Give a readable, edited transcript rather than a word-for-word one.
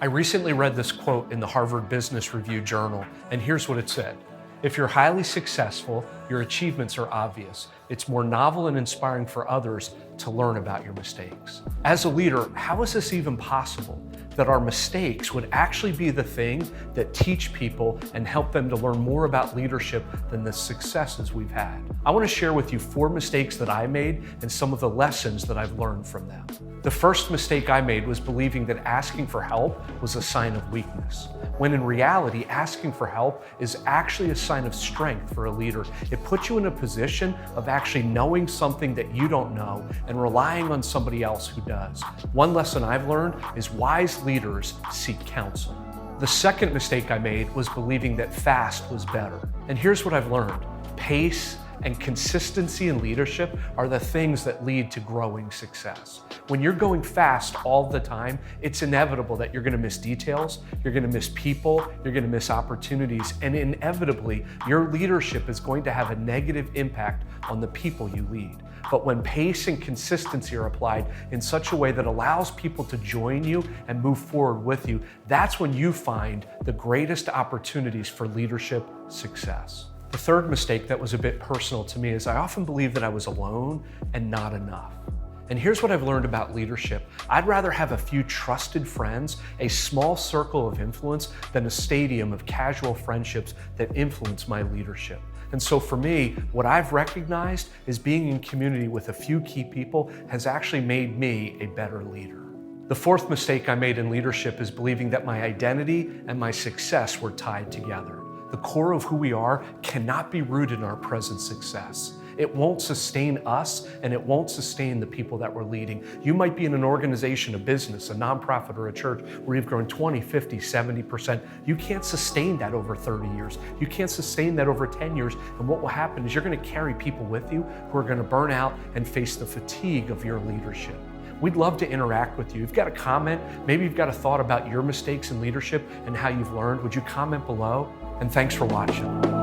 I recently read this quote in the Harvard Business Review Journal, and here's what it said. If you're highly successful, your achievements are obvious. It's more novel and inspiring for others to learn about your mistakes. As a leader, how is this even possible? That our mistakes would actually be the thing that teach people and help them to learn more about leadership than the successes we've had. I want to share with you 4 mistakes that I made and some of the lessons that I've learned from them. The first mistake I made was believing that asking for help was a sign of weakness, when in reality, asking for help is actually a sign of strength for a leader. It puts you in a position of actually knowing something that you don't know and relying on somebody else who does. One lesson I've learned is wise leaders seek counsel. The second mistake I made was believing that fast was better. And here's what I've learned. Pace and consistency in leadership are the things that lead to growing success. When you're going fast all the time, it's inevitable that you're gonna miss details, you're gonna miss people, you're gonna miss opportunities, and inevitably, your leadership is going to have a negative impact on the people you lead. But when pace and consistency are applied in such a way that allows people to join you and move forward with you, that's when you find the greatest opportunities for leadership success. The third mistake that was a bit personal to me is I often believed that I was alone and not enough. And here's what I've learned about leadership. I'd rather have a few trusted friends, a small circle of influence, than a stadium of casual friendships that influence my leadership. And so for me, what I've recognized is being in community with a few key people has actually made me a better leader. The fourth mistake I made in leadership is believing that my identity and my success were tied together. The core of who we are cannot be rooted in our present success. It won't sustain us and it won't sustain the people that we're leading. You might be in an organization, a business, a nonprofit, or a church where you've grown 20, 50, 70%. You can't sustain that over 30 years. You can't sustain that over 10 years. And what will happen is you're going to carry people with you who are going to burn out and face the fatigue of your leadership. We'd love to interact with you. If you've got a comment, maybe you've got a thought about your mistakes in leadership and how you've learned, would you comment below? And thanks for watching.